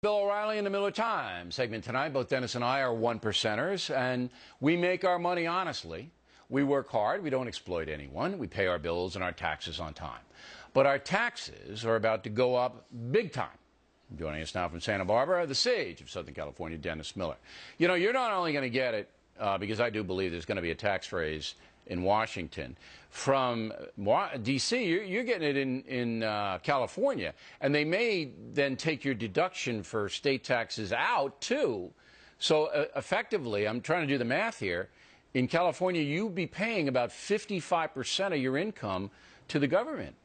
Bill O'Reilly in the Miller Time segment tonight. Both Dennis and I are one percenters, and we make our money honestly. We work hard. We don't exploit anyone. We pay our bills and our taxes on time. But our taxes are about to go up big time. Joining us now from Santa Barbara, the sage of Southern California, Dennis Miller. You know, you're not only going to get it, because I do believe there's going to be a tax raise in Washington. From D.C., you're getting it in California, and they may then take your deduction for state taxes out, too. So effectively, I'm trying to do the math here, in California, you'd be paying about 55% of your income to the government.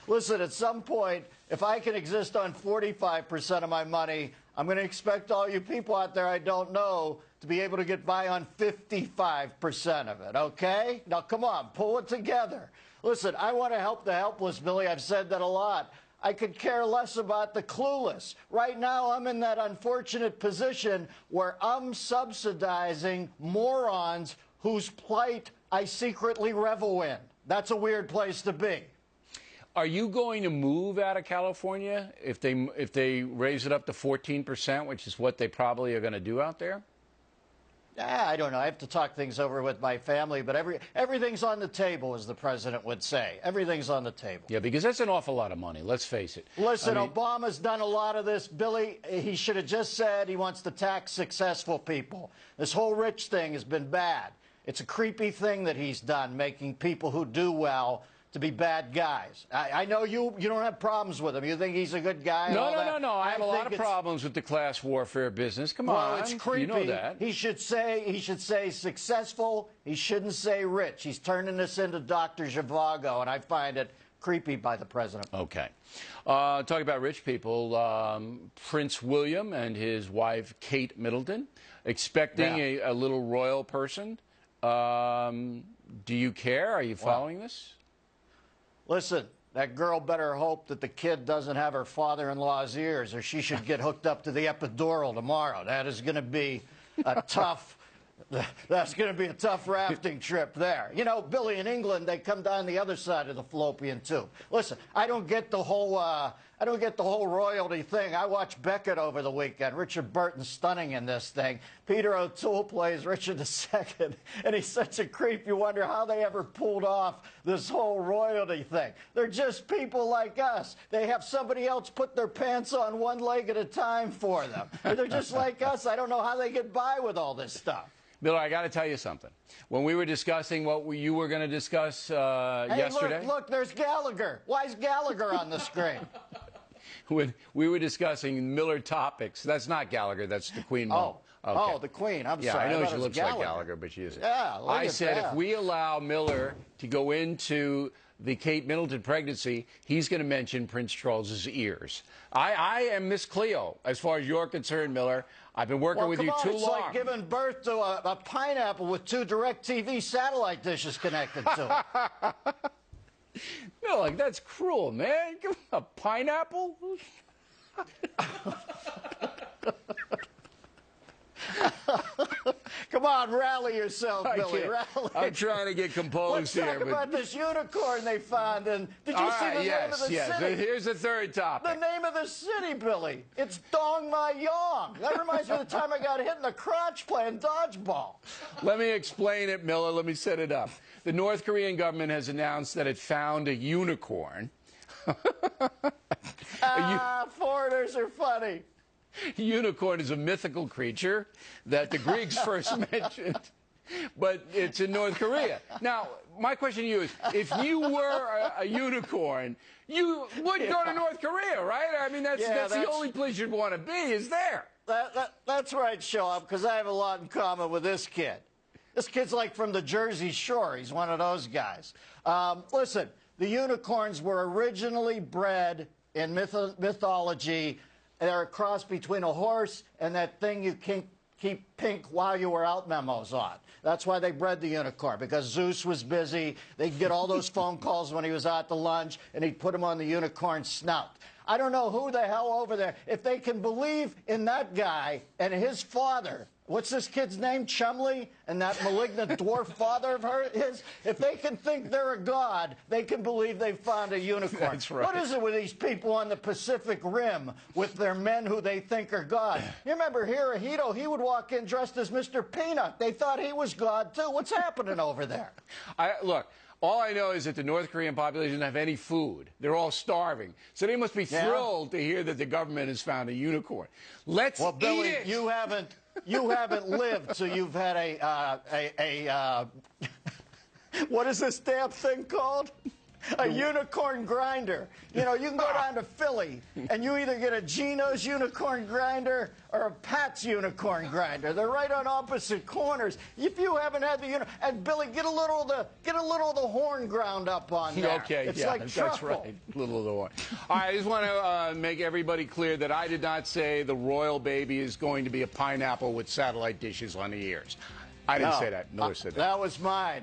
Listen, at some point, if I can exist on 45% of my money, I'm going to expect all you people out there I don't know to be able to get by on 55% of it, okay? Now, come on, pull it together. Listen, I want to help the helpless, Billy. I've said that a lot. I could care less about the clueless. Right now, I'm in that unfortunate position where I'm subsidizing morons whose plight I secretly revel in. That's a weird place to be. Are you going to move out of California if they raise it up to 14%, which is what they probably are going to do out there? I don't know. I have to talk things over with my family, but everything's on the table, as the president would say. Everything's on the table. Yeah, because that's an awful lot of money, let's face it. Listen, Obama's done a lot of this. Billy, he should have just said he wants to tax successful people. This whole rich thing has been bad. It's a creepy thing that he's done, making people who do well to be bad guys. I know you don't have problems with him. You think he's a good guy? No. I have a lot of problems with the class warfare business. Come on, it's creepy. You know that. He should say successful. He shouldn't say rich. He's turning this into Dr. Zhivago, and I find it creepy by the president. Okay. Talking about rich people, Prince William and his wife Kate Middleton, expecting a little royal person. Do you care? Are you following this? Listen, that girl better hope that the kid doesn't have her father-in-law's ears, or she should get hooked up to the epidural tomorrow. That is going to be a tough. That's going to be a tough rafting trip there. You know, Billy, in England, they come down the other side of the fallopian tube. Listen, I don't get the whole royalty thing. I watched Beckett over the weekend. Richard Burton's stunning in this thing. Peter O'Toole plays Richard II, and he's such a creep. You wonder how they ever pulled off this whole royalty thing. They're just people like us. They have somebody else put their pants on one leg at a time for them. They're just like us. I don't know how they get by with all this stuff. Bill, I got to tell you something. When we were discussing what you were going to discuss yesterday. Look, there's Gallagher. Why is Gallagher on the screen? When we were discussing Miller topics, that's not Gallagher, that's the Queen Mom. Okay. Oh, the Queen. I'm sorry. I know she looks like Gallagher, but she isn't. Yeah, I said if we allow Miller to go into the Kate Middleton pregnancy, he's going to mention Prince Charles's ears. I am Miss Cleo, as far as you're concerned, Miller. I've been working with you too long. It's like giving birth to a pineapple with 2 DirecTV satellite dishes connected to it. No, like, that's cruel, man. Give him a pineapple? Come on, rally yourself, Billy. Rally. I'm trying to get composed here. Let's talk about this unicorn they found. And did you see the name of the city? Here's the third topic. The name of the city, Billy. It's Dong My Yong. That reminds me of the time I got hit in the crotch playing dodgeball. Let me explain it, Miller. Let me set it up. The North Korean government has announced that it found a unicorn. Foreigners are funny. Unicorn is a mythical creature that the Greeks first mentioned, but it's in North Korea. Now, my question to you is, if you were a unicorn, you would go to North Korea, right? I mean, that's the only place you'd want to be, is there. That's where I'd show up, because I have a lot in common with this kid. This kid's like from the Jersey Shore. He's one of those guys. Listen, the unicorns were originally bred in mythology. They're a cross between a horse and that thing you keep pink while you were out memos on. That's why they bred the unicorn, because Zeus was busy. They'd get all those phone calls when he was out to lunch, and he'd put them on the unicorn's snout. I don't know who the hell over there, if they can believe in that guy and his father, what's this kid's name, Chumley, and that malignant dwarf father of his, if they can think they're a god, they can believe they've found a unicorn. That's right. What is it with these people on the Pacific Rim with their men who they think are God? You remember Hirohito, he would walk in dressed as Mr. Peanut. They thought he was God, too. What's happening over there? Look, all I know is that the North Korean population doesn't have any food. They're all starving. So they must be thrilled to hear that the government has found a unicorn. Let's well, Billy, eat it. you haven't lived, so you've had what is this damn thing called? A unicorn grinder. You know, you can go down to Philly, and you either get a Gino's unicorn grinder or a Pat's unicorn grinder. They're right on opposite corners. If you haven't had the and Billy, get a little of the horn ground up on there. Okay, it's yeah, like that's truffle. right. Little of the horn. All right, I just want to make everybody clear that I did not say the royal baby is going to be a pineapple with satellite dishes on the ears. I didn't say that. Miller said that. That was mine.